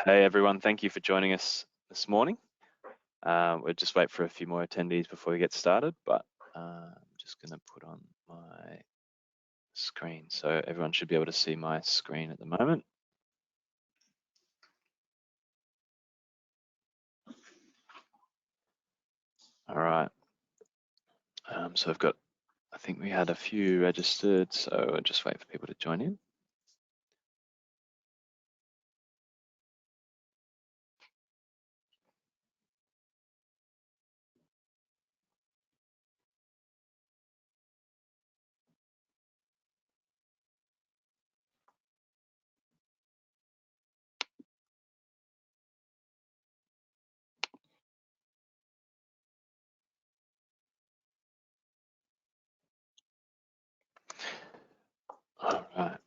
Hey everyone, thank you for joining us this morning. We'll just wait for a few more attendees before we get started, but I'm just going to put on my screen. So everyone should be able to see my screen at the moment. All right. So I've got, I think we had a few registered, so I'll just wait for people to join in. All right.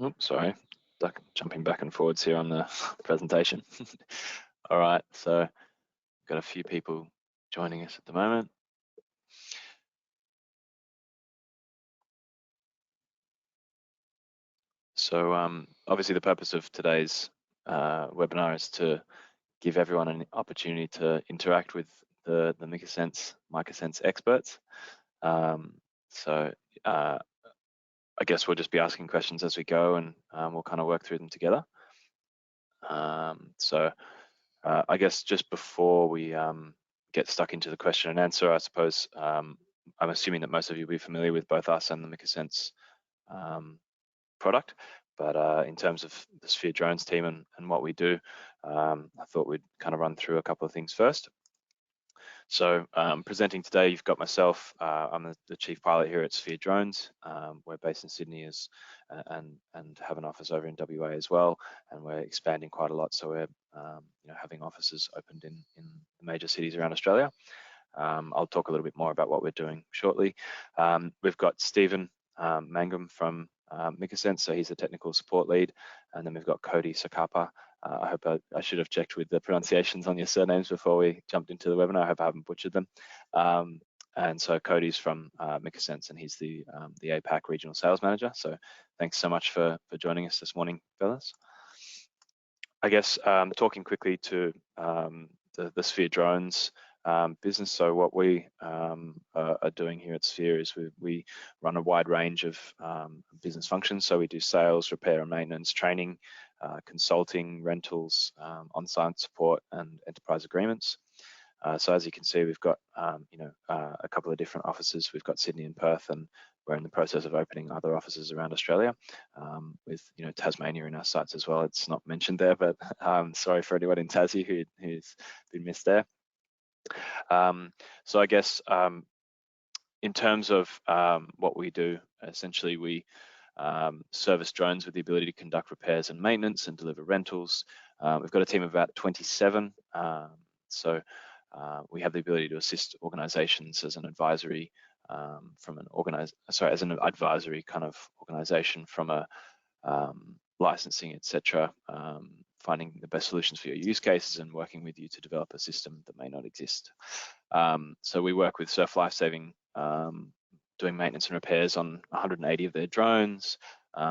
Oops, sorry, jumping back and forwards here on the presentation. All right, so we've got a few people joining us at the moment. So obviously the purpose of today's webinar is to give everyone an opportunity to interact with the MicaSense experts. So I guess we'll just be asking questions as we go, and we'll kind of work through them together. So I guess just before we get stuck into the question and answer, I suppose I'm assuming that most of you will be familiar with both us and the MicaSense product. But in terms of the Sphere Drones team and what we do, I thought we'd kind of run through a couple of things first. So presenting today, you've got myself. I'm the chief pilot here at Sphere Drones. We're based in Sydney and have an office over in WA as well, and we're expanding quite a lot. So we're having offices opened in the major cities around Australia. I'll talk a little bit more about what we're doing shortly. We've got Stephen Mangum from MicaSense, so he's the technical support lead, and then we've got Cody Sakapa. I hope I should have checked with the pronunciations on your surnames before we jumped into the webinar. I hope I haven't butchered them. And so Cody's from MicaSense, and he's the APAC regional sales manager. So thanks so much for joining us this morning, fellas. I guess talking quickly to the Sphere Drones business. So what we are doing here at Sphere is we run a wide range of business functions. So we do sales, repair and maintenance, training, consulting, rentals, on-site support, and enterprise agreements. So as you can see, we've got a couple of different offices. We've got Sydney and Perth, and we're in the process of opening other offices around Australia, with Tasmania in our sites as well. It's not mentioned there, but sorry for anyone in Tassie who's been missed there. So I guess in terms of what we do, essentially we service drones with the ability to conduct repairs and maintenance and deliver rentals. We've got a team of about 27. So we have the ability to assist organizations as an advisory as an advisory kind of organization from a licensing, etc., finding the best solutions for your use cases and working with you to develop a system that may not exist. So we work with Surf Lifesaving, doing maintenance and repairs on 180 of their drones.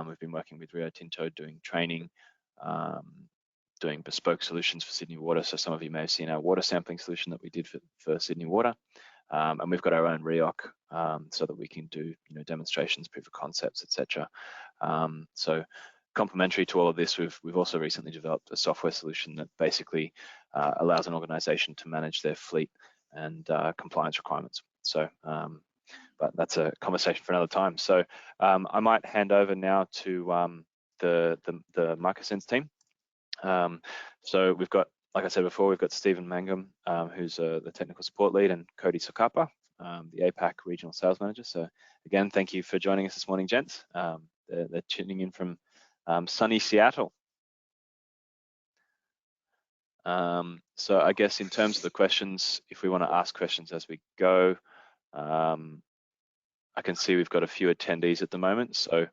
We've been working with Rio Tinto doing training, doing bespoke solutions for Sydney Water. So some of you may have seen our water sampling solution that we did for Sydney Water. And we've got our own REOC so that we can do demonstrations, proof of concepts, etc. So complementary to all of this, we've also recently developed a software solution that basically allows an organization to manage their fleet and compliance requirements. So, but that's a conversation for another time. So I might hand over now to the MicaSense team. So we've got, like I said before, we've got Stephen Mangum, who's the technical support lead, and Cody Sakapa, the APAC regional sales manager. So again, thank you for joining us this morning, gents. They're tuning in from sunny Seattle. So I guess in terms of the questions, if we want to ask questions as we go, I can see we've got a few attendees at the moment. So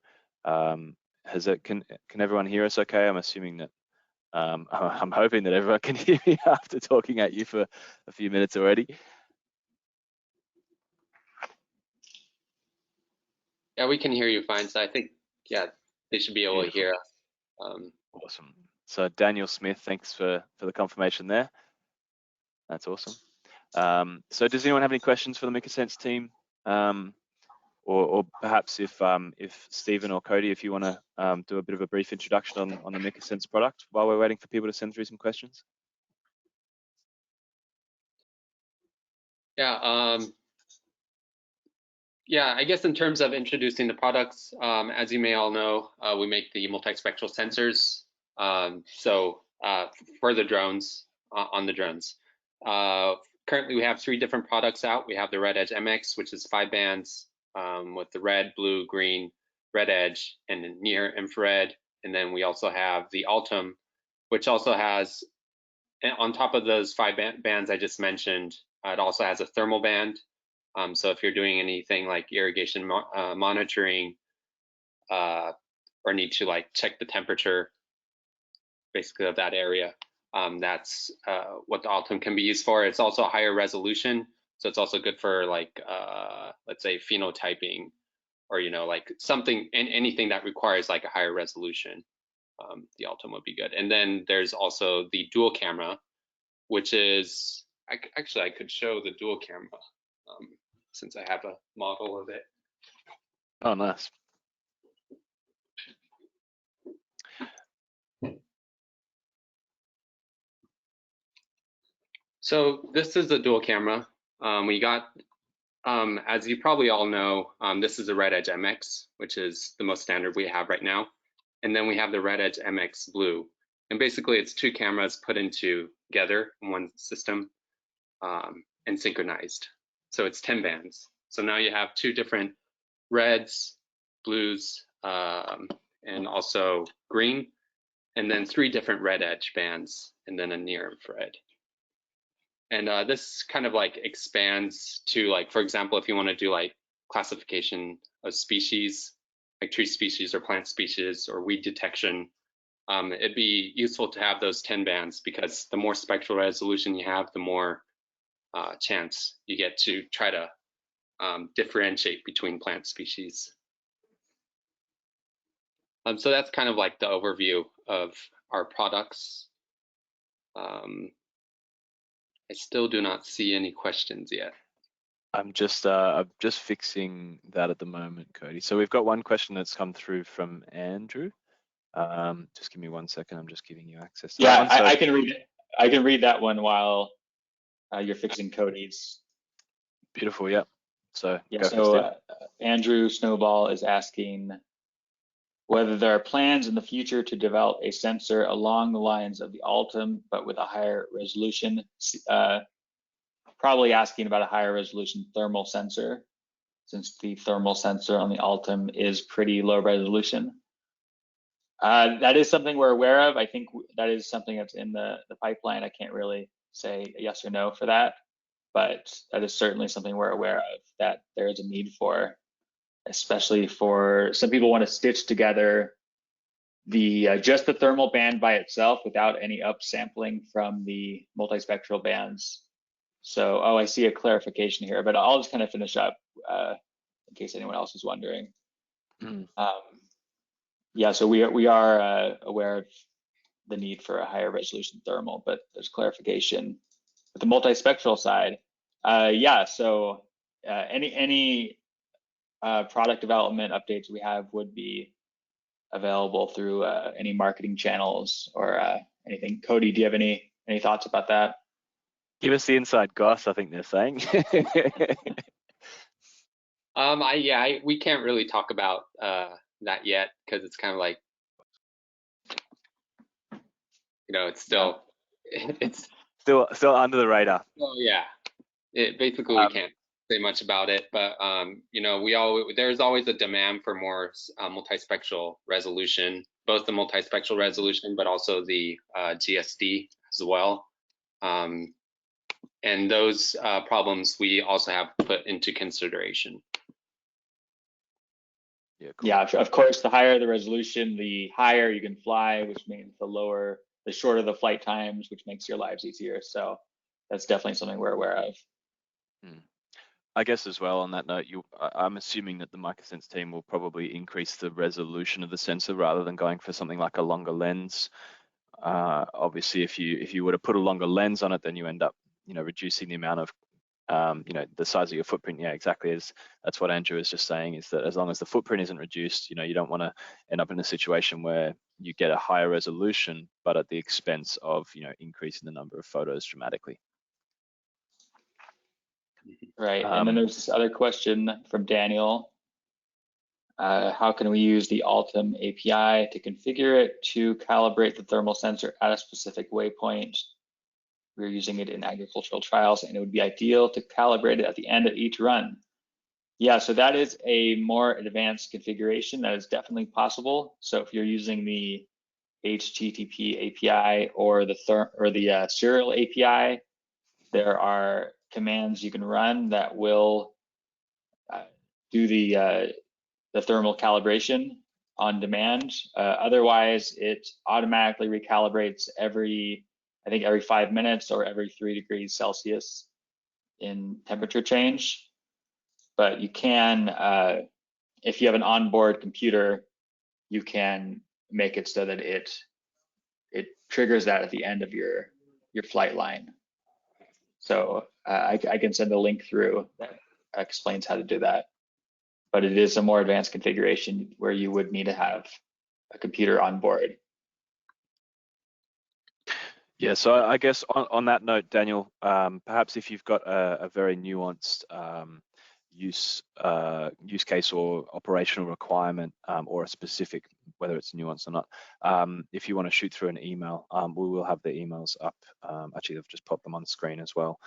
can everyone hear us okay? I'm assuming that I'm hoping that everyone can hear me after talking at you for a few minutes already. Yeah, we can hear you fine. So I think, yeah, they should be able to Beautiful. hear us. Awesome. So Daniel Smith, thanks for the confirmation there. That's awesome. So does anyone have any questions for the MicaSense team? Or perhaps if Stephen or Cody, if you want to do a bit of a brief introduction on the MicaSense product while we're waiting for people to send through some questions. Yeah. Yeah, I guess in terms of introducing the products, as you may all know, we make the multispectral sensors. For the drones, on the drones. Currently, we have 3 different products out. We have the RedEdge-MX, which is 5 bands with the red, blue, green, red edge, and near infrared. And then we also have the Altum, which also has, on top of those 5 bands I just mentioned, it also has a thermal band. So if you're doing anything like irrigation monitoring, or need to like check the temperature, basically, of that area, that's what the Altum can be used for. It's also a higher resolution, so it's also good for like let's say phenotyping, or like anything that requires like a higher resolution. The Altum would be good. And then there's also the dual camera, which is actually I could show the dual camera. Since I have a model of it. Oh, nice. So this is the dual camera. We got, as you probably all know, this is a RedEdge-MX, which is the most standard we have right now. And then we have the RedEdge-MX Blue. And basically it's 2 cameras put into together in one system and synchronized. So it's 10 bands. So now you have 2 different reds, blues, and also green, and then 3 different red edge bands, and then a near infrared. And this kind of like expands to, like, for example, if you want to do like classification of species, like tree species or plant species or weed detection, it'd be useful to have those 10 bands, because the more spectral resolution you have, the more chance you get to try to differentiate between plant species. So that's kind of like the overview of our products. I still do not see any questions yet. I'm just fixing that at the moment, Cody. So we've got one question that's come through from Andrew. Just give me 1 second. I'm just giving you access to that one. So I can read it. I can read that one while you're fixing Cody's. Beautiful. Yeah. So yeah. Go So Andrew Snowball is asking whether there are plans in the future to develop a sensor along the lines of the Altum, but with a higher resolution. Probably asking about a higher resolution thermal sensor, since the thermal sensor on the Altum is pretty low resolution. That is something we're aware of. I think that is something that's in the pipeline. I can't really say yes or no for that, but that is certainly something we're aware of, that there is a need for, especially for some people want to stitch together the just the thermal band by itself without any upsampling from the multispectral bands. So, I see a clarification here, but I'll just kind of finish up in case anyone else is wondering. Yeah, so we are aware of the need for a higher resolution thermal, but there's clarification with the multispectral side. Yeah, so any product development updates we have would be available through any marketing channels or anything. Cody, do you have any thoughts about that? Give us the inside goss, I think they're saying. We can't really talk about that yet, because it's kind of like, it's still still under the radar. Oh yeah, basically we can't say much about it, but there's always a demand for more multispectral resolution, both the multispectral resolution, but also the GSD as well. And those problems we also have put into consideration. Yeah, cool. Yeah, of course, the higher the resolution, the higher you can fly, which means the shorter the flight times, which makes your lives easier. So that's definitely something we're aware of. I guess as well on that note, I'm assuming that the MicaSense team will probably increase the resolution of the sensor rather than going for something like a longer lens. Obviously, if you were to put a longer lens on it, then you end up, reducing the amount of, the size of your footprint. Yeah, exactly. That's what Andrew is just saying, is that as long as the footprint isn't reduced, you don't want to end up in a situation where you get a higher resolution, but at the expense of, increasing the number of photos dramatically. Right, and then there's this other question from Daniel. How can we use the Altum API to configure it to calibrate the thermal sensor at a specific waypoint? We're using it in agricultural trials, and it would be ideal to calibrate it at the end of each run. Yeah, so that is a more advanced configuration that is definitely possible. So if you're using the HTTP API or the serial API, there are commands you can run that will do the thermal calibration on demand. Otherwise, it automatically recalibrates every 5 minutes or every 3 degrees Celsius in temperature change. But you can, if you have an onboard computer, you can make it so that it triggers that at the end of your flight line. So I can send a link through that explains how to do that. But it is a more advanced configuration where you would need to have a computer on board. Yeah, so I guess on that note, Daniel, perhaps if you've got a very nuanced use case or operational requirement, or a specific, whether it's nuanced or not, if you want to shoot through an email, we will have the emails up. Actually, I've just popped them on screen as well.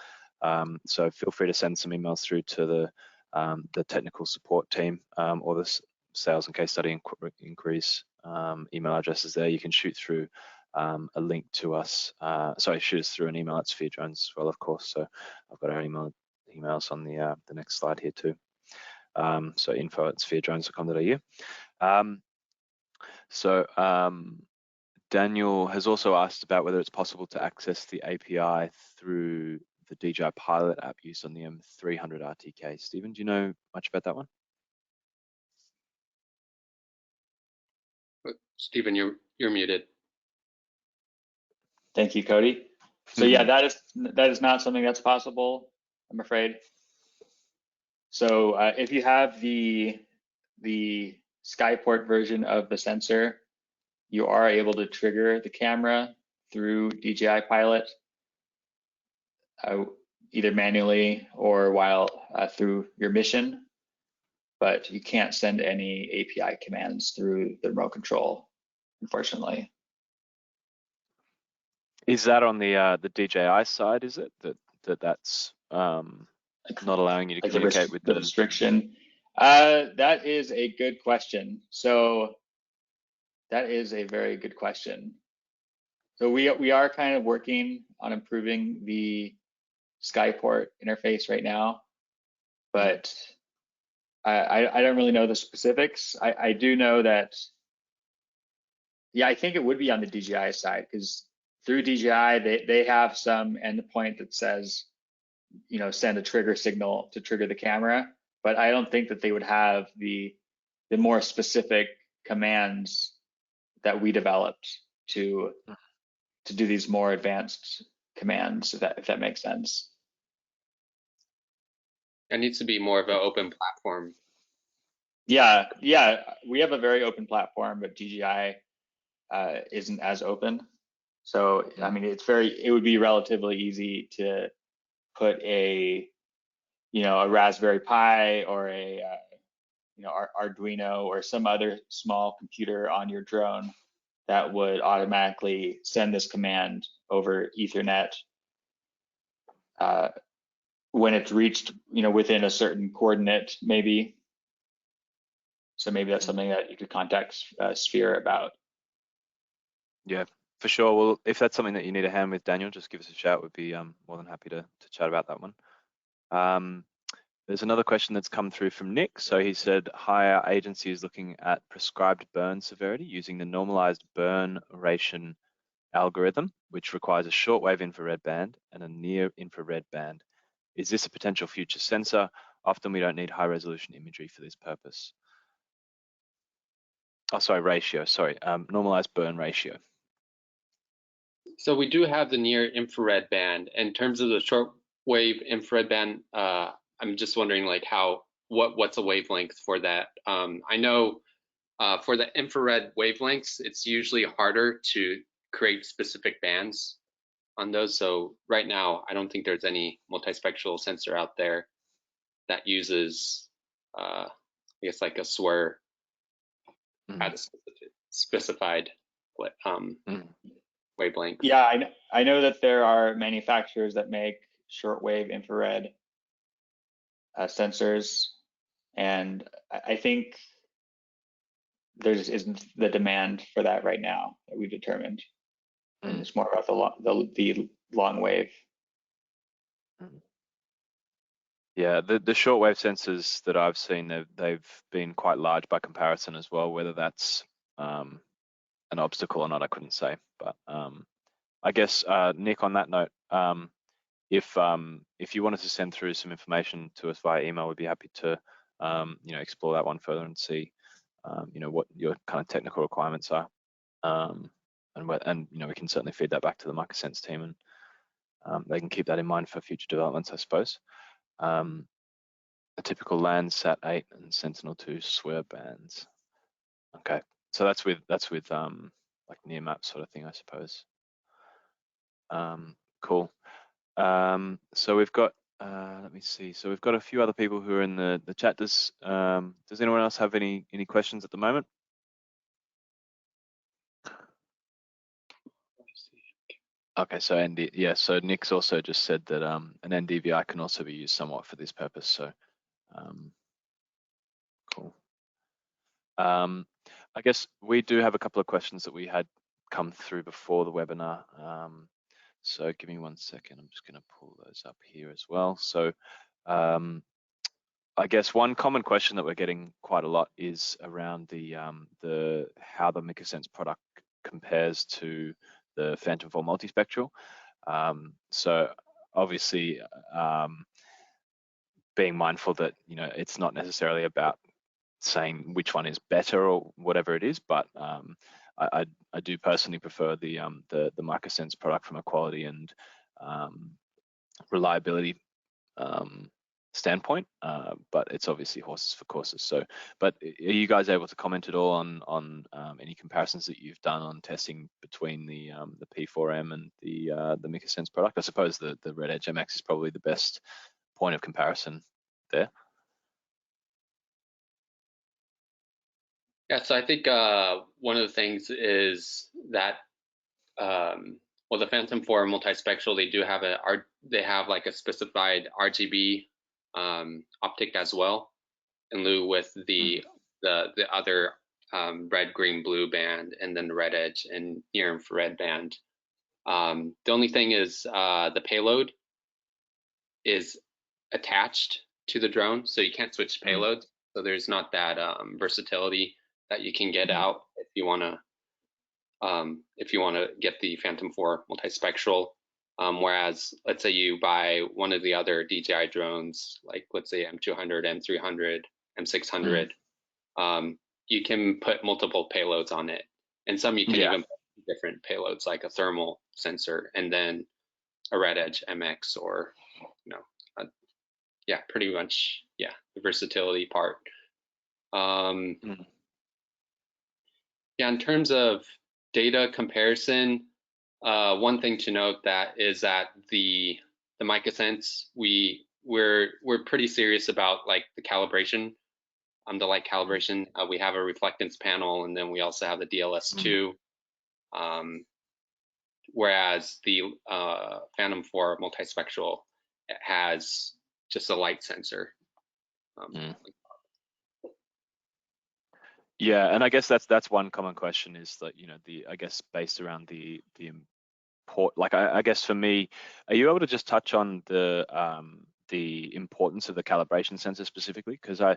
So feel free to send some emails through to the technical support team, or the sales and case study inquiries email addresses there. You can shoot through a link to us. Shoot us through an email at Sphere Drones as well, of course. So I've got our emails on the next slide here too. So info@spheredrones.com.au. Daniel has also asked about whether it's possible to access the API through the DJI Pilot app used on the M300 RTK. Stephen, do you know much about that one? Stephen, you're muted. Thank you, Cody. So yeah, that is not something that's possible, I'm afraid. So if you have the Skyport version of the sensor, you are able to trigger the camera through DJI Pilot, either manually or while through your mission, but you can't send any API commands through the remote control, unfortunately. Is that on the DJI side? Is it that's not allowing you to communicate with the restriction? That is a good question. So that is a very good question. So we are kind of working on improving the Skyport interface right now, but I don't really know the specifics. I do know that, yeah, I think it would be on the DJI side, because through DJI, they have some endpoint that says, send a trigger signal to trigger the camera, but I don't think that they would have the more specific commands that we developed to do these more advanced commands, if that makes sense. It needs to be more of an open platform. Yeah, we have a very open platform, but DJI isn't as open. So I mean, it would be relatively easy to put a Raspberry Pi or a Arduino or some other small computer on your drone that would automatically send this command over Ethernet when it's reached within a certain coordinate, maybe. So maybe that's something that you could contact Sphere about. Yeah, for sure. Well, if that's something that you need a hand with, Daniel, just give us a shout. We'd be more than happy to chat about that one. There's another question that's come through from Nick. So he said, hi, our agency is looking at prescribed burn severity using the normalized burn ration algorithm, which requires a shortwave infrared band and a near infrared band. Is this a potential future sensor, Often we don't need high resolution imagery for this purpose. Oh, sorry, ratio, sorry, normalized burn ratio. So we do have the near infrared band. In terms of the shortwave infrared band, I'm just wondering like what's a wavelength for that? I know for the infrared wavelengths, it's usually harder to create specific bands on those. So right now, I don't think there's any multispectral sensor out there that uses, I guess, like a SWIR at a specified wavelength. Yeah, I know that there are manufacturers that make shortwave infrared sensors, and I think there just isn't the demand for that right now that we've determined. And it's more about the long wave. Yeah, the shortwave sensors that I've seen, they've been quite large by comparison as well. Whether that's an obstacle or not, I couldn't say. But I guess Nick, on that note, if you wanted to send through some information to us via email, we'd be happy to explore that one further and see what your kind of technical requirements are, and we can certainly feed that back to the MicaSense team, and they can keep that in mind for future developments, I suppose. A typical Landsat 8 and Sentinel-2 SWIR bands. Okay, so that's with like near map sort of thing, I suppose. Cool. So we've got let me see. So we've got a few other people who are in the chat. Does anyone else have any questions at the moment? Okay, so so Nick's also just said that an NDVI can also be used somewhat for this purpose. So cool. I guess we do have a couple of questions that we had come through before the webinar. So give me 1 second. I'm just going to pull those up here as well. So I guess one common question that we're getting quite a lot is around the how the MicaSense product compares to the Phantom 4 multispectral. So obviously, being mindful that it's not necessarily about saying which one is better or whatever it is, but I do personally prefer the MicaSense product from a quality and reliability standpoint, but it's obviously horses for courses. So, but are you guys able to comment at all on any comparisons that you've done on testing between the P4M and the MicaSense product? I suppose the RedEdge-MX is probably the best point of comparison there. Yeah, so I think one of the things is that well, the Phantom 4 multispectral, they have like a specified RGB optic as well, in lieu with the other red, green, blue band, and then the RedEdge and near infrared band. The only thing is the payload is attached to the drone, so you can't switch payloads. So there's not that versatility that you can get out if you want to get the Phantom 4 multispectral. Whereas, let's say you buy one of the other DJI drones, like let's say M200, M300, M600, you can put multiple payloads on it, and some you can even put different payloads, like a thermal sensor, and then a RedEdge-MX, or pretty much the versatility part. In terms of data comparison, one thing to note that is that the MicaSense, we're pretty serious about like the calibration, the light calibration. We have a reflectance panel, and then we also have the DLS2. Whereas the Phantom 4 multispectral has just a light sensor. Yeah, and I guess that's one common question, is that I guess based around the import. Like I guess for me, are you able to just touch on the importance of the calibration sensor specifically? Because I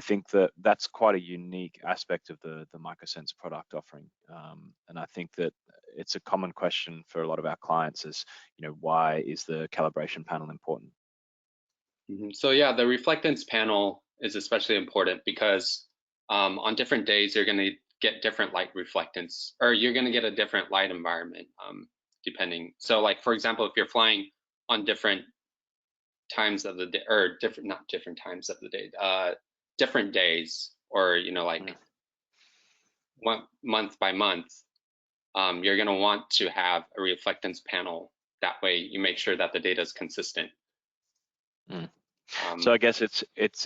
think that that's quite a unique aspect of the MicaSense product offering, and I think that it's a common question for a lot of our clients is why is the calibration panel important? So yeah, the reflectance panel is especially important because on different days you're going to get different light reflectance, or you're going to get a different light environment depending. So like for example, if you're flying on different times of the day, or not different times of the day, different days, or like month by month, you're going to want to have a reflectance panel. That way you make sure that the data is consistent. So I guess it's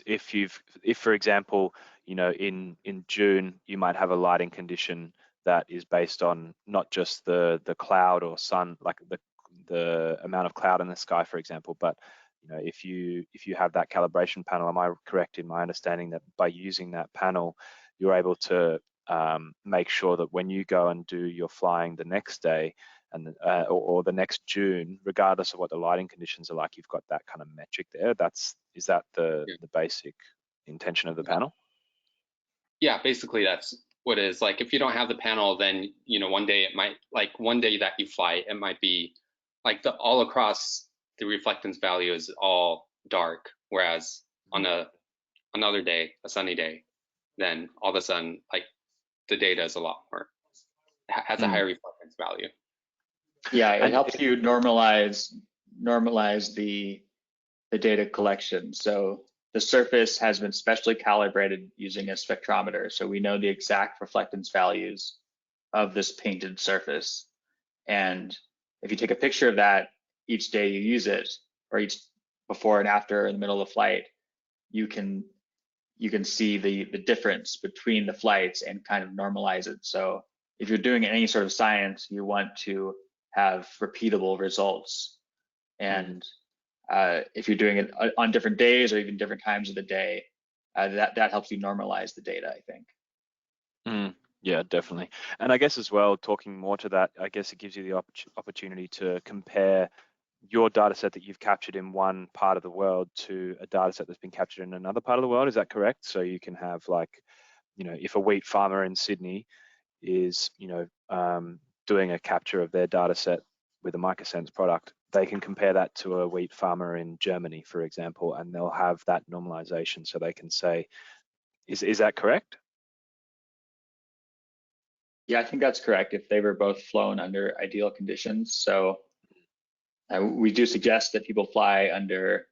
if for example, in June you might have a lighting condition that is based on not just the cloud or sun, like the amount of cloud in the sky, for example, but if you have that calibration panel, am I correct in my understanding that by using that panel, you're able to make sure that when you go and do your flying the next day, and or the next June, regardless of what the lighting conditions are like, you've got that kind of metric there. Is that the basic intention of the panel? Yeah, basically that's what it is. Like if you don't have the panel, then one day it might, like one day that you fly, it might be like all across the reflectance value is all dark, whereas on another day, a sunny day, then all of a sudden like the data is a lot more, has a higher reflectance value. Yeah, it helps you normalize the data collection. So the surface has been specially calibrated using a spectrometer, so we know the exact reflectance values of this painted surface. And if you take a picture of that each day you use it, or each before and after in the middle of the flight, you can see the difference between the flights and kind of normalize it. So if you're doing any sort of science, you want to have repeatable results. And if you're doing it on different days or even different times of the day, that helps you normalize the data, I think. Yeah, definitely. And I guess as well, talking more to that, I guess it gives you the opportunity to compare your data set that you've captured in one part of the world to a data set that's been captured in another part of the world. Is that correct? So you can have, like, if a wheat farmer in Sydney is, doing a capture of their data set with a MicaSense product, they can compare that to a wheat farmer in Germany, for example, and they'll have that normalization. So they can say, is that correct? Yeah, I think that's correct, if they were both flown under ideal conditions. So we do suggest that people fly under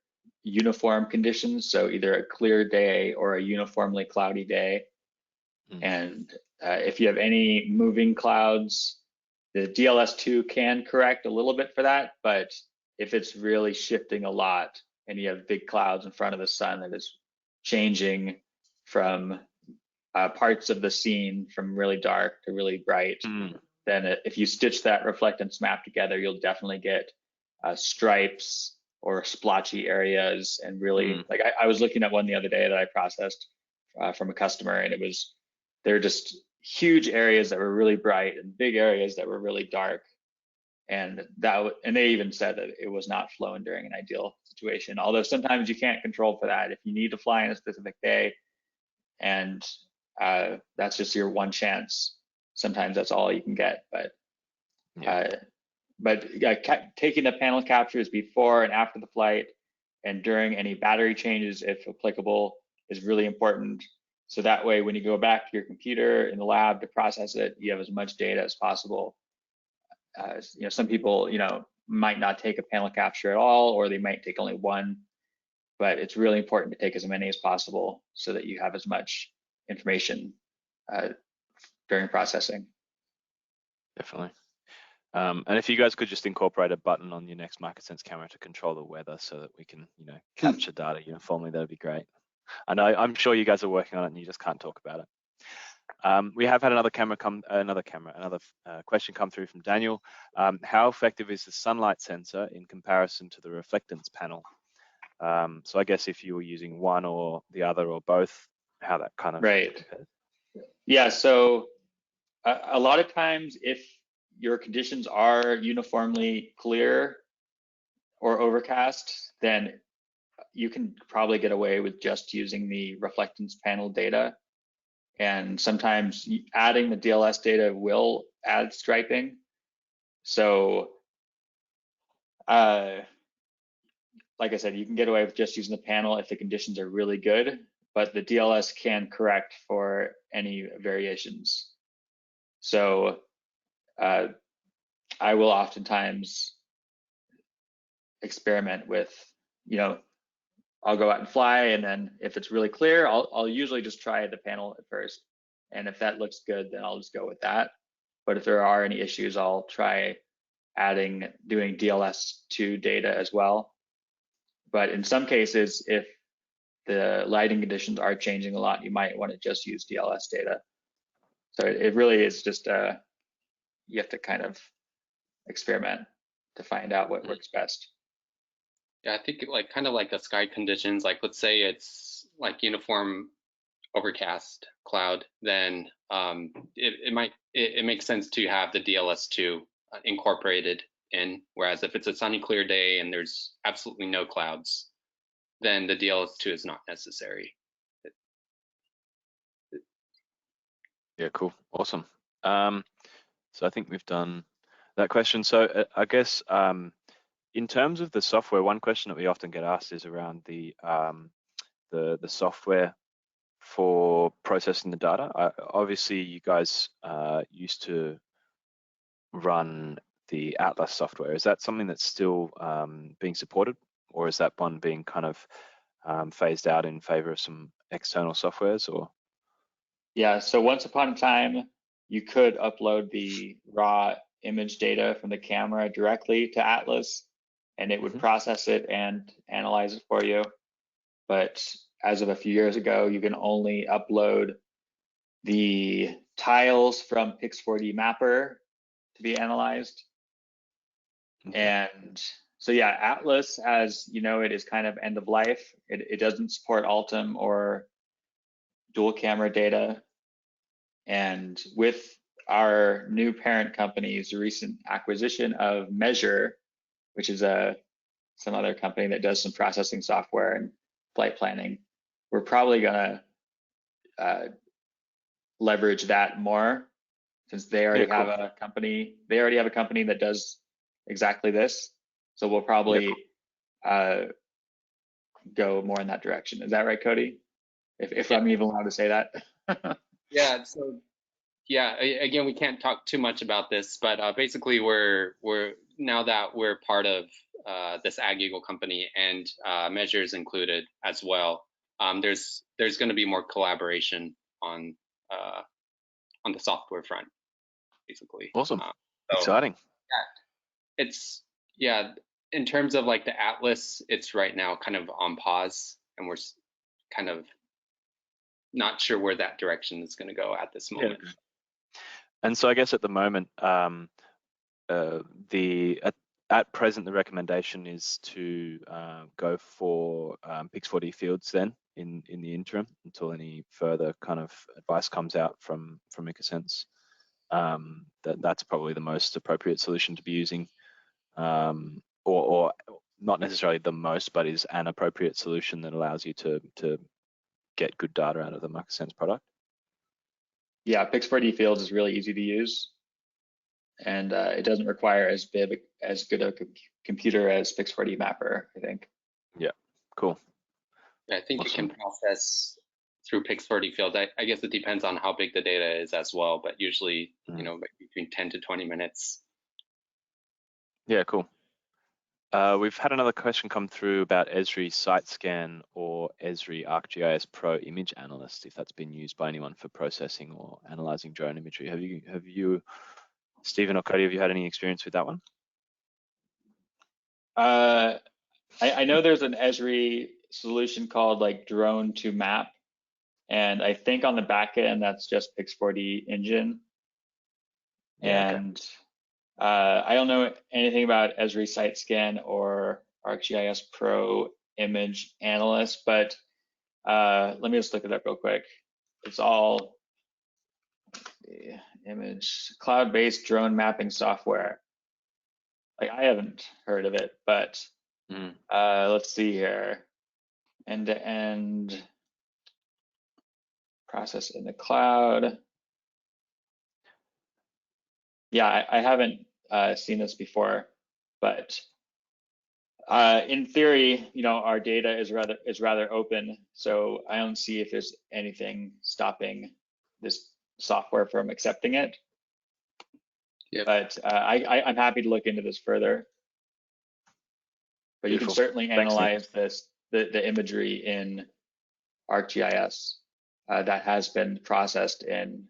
uniform conditions, so either a clear day or a uniformly cloudy day. And if you have any moving clouds, the DLS2 can correct a little bit for that, but if it's really shifting a lot and you have big clouds in front of the sun that is changing from parts of the scene from really dark to really bright, then if you stitch that reflectance map together, you'll definitely get stripes or splotchy areas. And really, like I was looking at one the other day that I processed from a customer, and they're just huge areas that were really bright and big areas that were really dark. And they even said that it was not flown during an ideal situation. Although sometimes you can't control for that. If you need to fly in a specific day, and that's just your one chance, sometimes that's all you can get. But taking the panel captures before and after the flight and during any battery changes, if applicable, is really important. So that way, when you go back to your computer in the lab to process it, you have as much data as possible. Some people, might not take a panel capture at all, or they might take only one, but it's really important to take as many as possible so that you have as much information during processing. Definitely. And if you guys could just incorporate a button on your next MicaSense camera to control the weather so that we can, capture data uniformly, that'd be great. I know, I'm sure you guys are working on it and you just can't talk about it. We have had another question come through from Daniel. How effective is the sunlight sensor in comparison to the reflectance panel? So I guess if you were using one or the other or both, how that kind of compares. Yeah, so a lot of times if your conditions are uniformly clear or overcast, then you can probably get away with just using the reflectance panel data. And sometimes adding the DLS data will add striping. So like I said, you can get away with just using the panel if the conditions are really good, but the DLS can correct for any variations. So I will oftentimes experiment with, I'll go out and fly, and then if it's really clear, I'll usually just try the panel at first. And if that looks good, then I'll just go with that. But if there are any issues, I'll try doing DLS2 data as well. But in some cases, if the lighting conditions are changing a lot, you might want to just use DLS data. So it really is just you have to kind of experiment to find out what works best. Yeah, I think kind of like the sky conditions, like let's say it's like uniform overcast cloud, then it makes sense to have the DLS2 incorporated in. Whereas if it's a sunny clear day and there's absolutely no clouds, then the DLS2 is not necessary. Yeah, cool, awesome. So I think we've done that question. So I guess in terms of the software, one question that we often get asked is around the software for processing the data. Obviously, you guys used to run the Atlas software. Is that something that's still being supported, or is that one being kind of phased out in favor of some external softwares? Or yeah, so once upon a time, you could upload the raw image data from the camera directly to Atlas, and it would process it and analyze it for you. But as of a few years ago, you can only upload the tiles from Pix4D Mapper to be analyzed. And so yeah, Atlas, as you know, it is kind of end of life. It doesn't support Altum or dual camera data. And with our new parent company's recent acquisition of Measure, which is some other company that does some processing software and flight planning, we're probably gonna leverage that more, since they already have a company. They already have a company that does exactly this. So we'll probably go more in that direction. Is that right, Cody? If I'm even allowed to say that. Yeah. So yeah, again, we can't talk too much about this, but basically we're now that we're part of this Ag Eagle company, and Measures included as well, there's going to be more collaboration on the software front, basically. Awesome. So, exciting. Yeah, in terms of like the Atlas, it's right now kind of on pause, and we're kind of not sure where that direction is going to go at this moment. Yeah. And so I guess at the moment, at present, the recommendation is to go for Pix4D fields then in the interim, until any further kind of advice comes out from MicaSense. That's probably the most appropriate solution to be using, or not necessarily the most, but is an appropriate solution that allows you to get good data out of the MicaSense product. Yeah, Pix4D fields is really easy to use, and it doesn't require as good a computer as Pix4D Mapper, I think. Yeah, cool. Yeah, I think awesome. You can process through Pix4D fields. I guess it depends on how big the data is as well, but usually, between 10 to 20 minutes. Yeah, cool. We've had another question come through about Esri SiteScan or Esri ArcGIS Pro Image Analyst, if that's been used by anyone for processing or analyzing drone imagery. Have you, Stephen or Cody, have you had any experience with that one? I know there's an Esri solution called like Drone to Map, and I think on the back end that's just Pix4D engine. Yeah, and I don't know anything about Esri SiteScan or ArcGIS Pro Image Analyst, but let me just look it up real quick. It's all image cloud-based drone mapping software. Like, I haven't heard of it, but let's see here. End-to-end process in the cloud. Yeah, I haven't seen this before, but In theory, our data is rather open, so I don't see if there's anything stopping this software from accepting it. Yep. But I'm happy to look into this further. But Beautiful. You can certainly Thanks, analyze the imagery in ArcGIS that has been processed in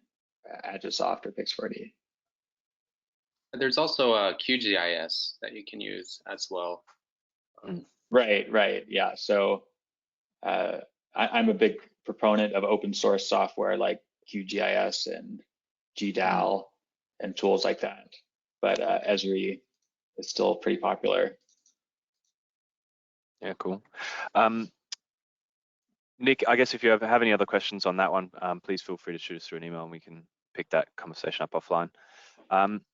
AgiSoft or Pix4D. There's also a QGIS that you can use as well. Right, yeah. So I'm a big proponent of open source software like QGIS and GDAL and tools like that. But Esri is still pretty popular. Yeah, cool. Nick, I guess if you have any other questions on that one, please feel free to shoot us through an email and we can pick that conversation up offline.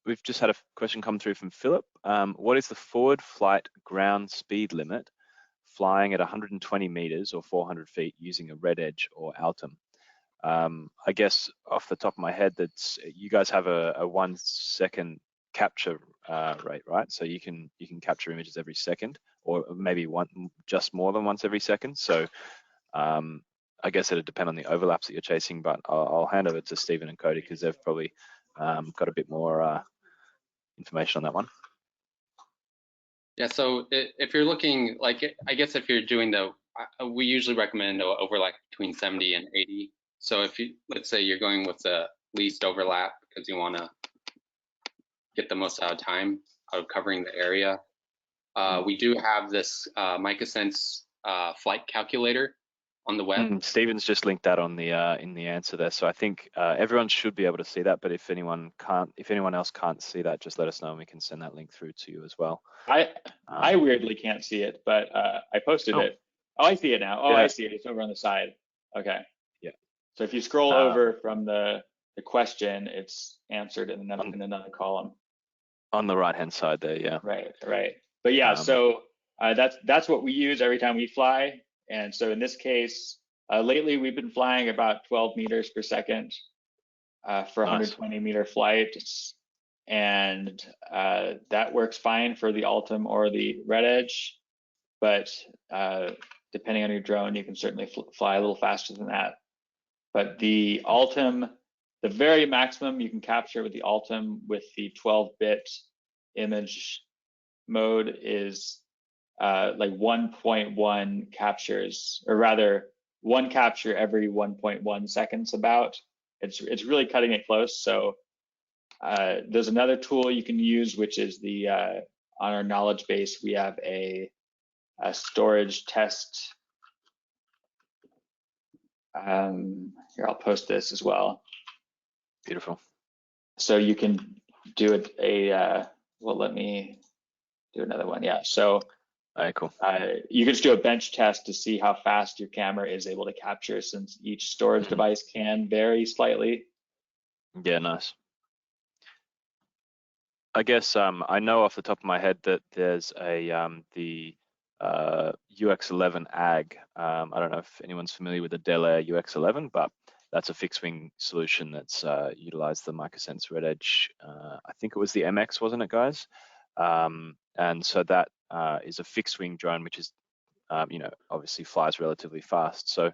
We've just had a question come through from Philip. What is the forward flight ground speed limit flying at 120 meters or 400 feet using a RedEdge or Altum? I guess off the top of my head, that's you guys have a 1 second capture rate, right? So you can capture images every second, or maybe just more than once every second. So I guess it'd depend on the overlaps that you're chasing, but I'll hand over to Stephen and Cody because they've probably got a bit more information on that one. Yeah, so if you're looking, I guess if you're doing we usually recommend overlap between 70 and 80. So if let's say you're going with the least overlap because you want to get the most out of time out of covering the area, we do have this MicaSense flight calculator on the web. Stephen's just linked that on the in the answer there, so I think everyone should be able to see that. But if anyone else can't see that, just let us know and we can send that link through to you as well. I weirdly can't see it, but I posted it. Oh, I see it now. Oh, yeah. I see it. It's over on the side. Okay. Yeah. So if you scroll over from the question, it's answered in another column. On the right hand side there, yeah. Right. But yeah, so that's what we use every time we fly. And so in this case, lately we've been flying about 12 meters per second for 120 meter flights. And that works fine for the Altum or the RedEdge. But depending on your drone, you can certainly fly a little faster than that. But the Altum, the very maximum you can capture with the Altum with the 12-bit image mode is like 1.1 captures, or rather 1 capture every 1.1 seconds about. It's really cutting it close. So there's another tool you can use, which is the on our knowledge base, we have a storage test. Here, I'll post this as well. Beautiful. So you can do well, let me do another one. Yeah, so cool. You can just do a bench test to see how fast your camera is able to capture, since each storage device can vary slightly. Yeah, nice. I guess I know off the top of my head that there's the UX11 AG. I don't know if anyone's familiar with the Dell Air UX11, but that's a fixed wing solution that's utilized the MicaSense RedEdge. I think it was the MX, wasn't it, guys? And so that is a fixed wing drone, which is, obviously flies relatively fast. So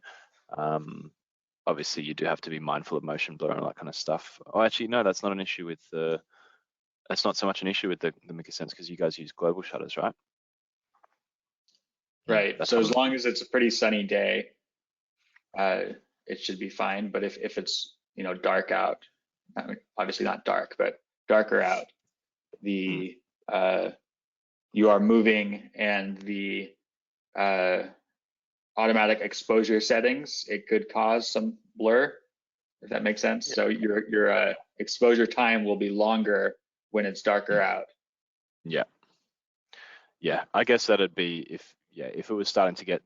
obviously you do have to be mindful of motion blur and all that kind of stuff. Oh, actually, no, that's not an issue with the. That's not so much an issue with the MicaSense because you guys use global shutters, right? Right. So as long as it's a pretty sunny day, it should be fine. But if it's dark out, obviously not dark, but darker out, you are moving, and the automatic exposure settings, it could cause some blur, if that makes sense. Yeah. So your exposure time will be longer when it's darker out. Yeah, I guess that'd be if it was starting to get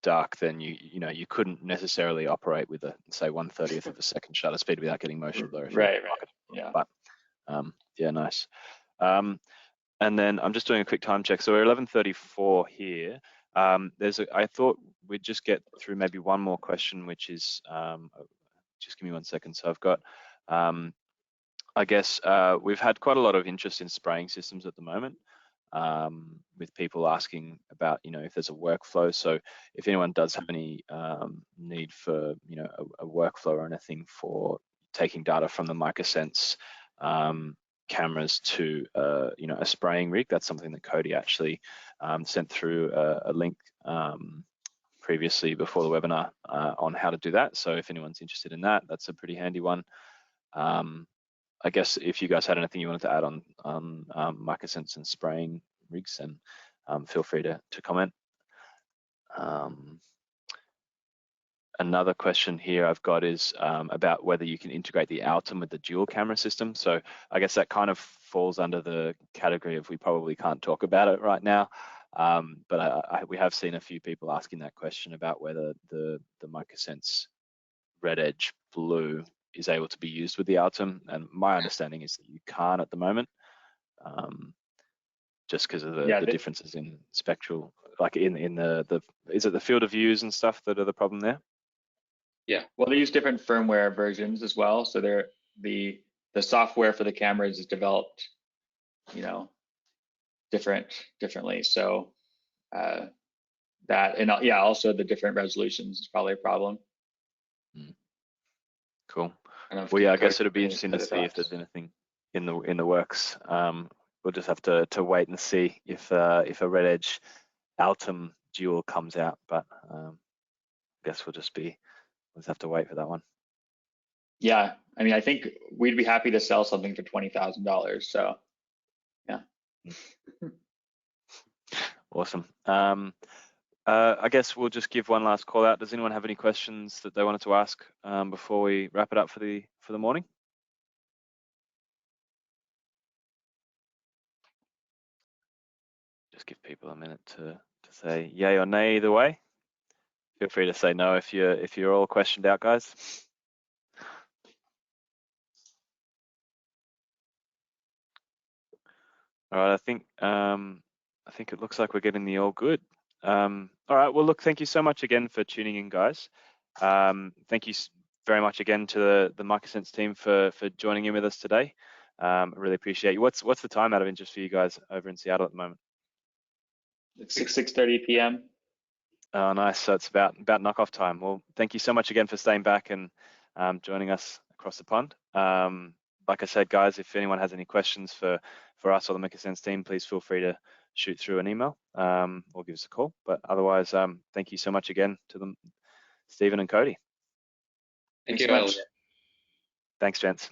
dark, then you couldn't necessarily operate with a, say, 1/30th of a second shutter speed without getting motion blur. Right. Yeah. But yeah, nice. And then I'm just doing a quick time check. So we're 11:34 here. I thought we'd just get through maybe one more question, which is just give me 1 second. So I've got I guess we've had quite a lot of interest in spraying systems at the moment. with people asking about, if there's a workflow. So if anyone does have any need for, a workflow or anything for taking data from the MicaSense cameras to, a spraying rig, that's something that Cody actually sent through a link previously before the webinar on how to do that. So if anyone's interested in that, that's a pretty handy one. I guess if you guys had anything you wanted to add on MicaSense and spraying rigs, then feel free to comment. Another question here I've got is about whether you can integrate the Altum with the dual camera system. So I guess that kind of falls under the category of we probably can't talk about it right now. But we have seen a few people asking that question about whether the MicaSense RedEdge Blue is able to be used with the Altum, and my understanding is that you can't at the moment, just because of the differences in spectral, like in the is it the field of views and stuff that are the problem there? Yeah, well, they use different firmware versions as well, so the software for the cameras is developed, differently. So that, and yeah, also the different resolutions is probably a problem. Cool. Well, yeah, I guess it'll be interesting to see if there's anything in the works. We'll just have to wait and see if a RedEdge Altum Dual comes out, but I guess we'll just have to wait for that one. Yeah, I mean, I think we'd be happy to sell something for $20,000. So, yeah. Awesome. I guess we'll just give one last call out. Does anyone have any questions that they wanted to ask before we wrap it up for the morning? Just give people a minute to say yay or nay either way. Feel free to say no if you're all questioned out, guys. All right, I think it looks like we're getting the all good. All right, well, look, thank you so much again for tuning in, guys. Thank you very much again to the MicaSense team for joining in with us today. I really appreciate you. What's the time out of interest for you guys over in Seattle at the moment? It's 6:30 p.m. Oh, nice. So it's about knockoff time. Well, thank you so much again for staying back and joining us across the pond. Like I said, guys, if anyone has any questions for us or the MicaSense team, please feel free to shoot through an email or give us a call. But otherwise, thank you so much again to them, Stephen and Cody. Thank you, so much. Thanks, gents.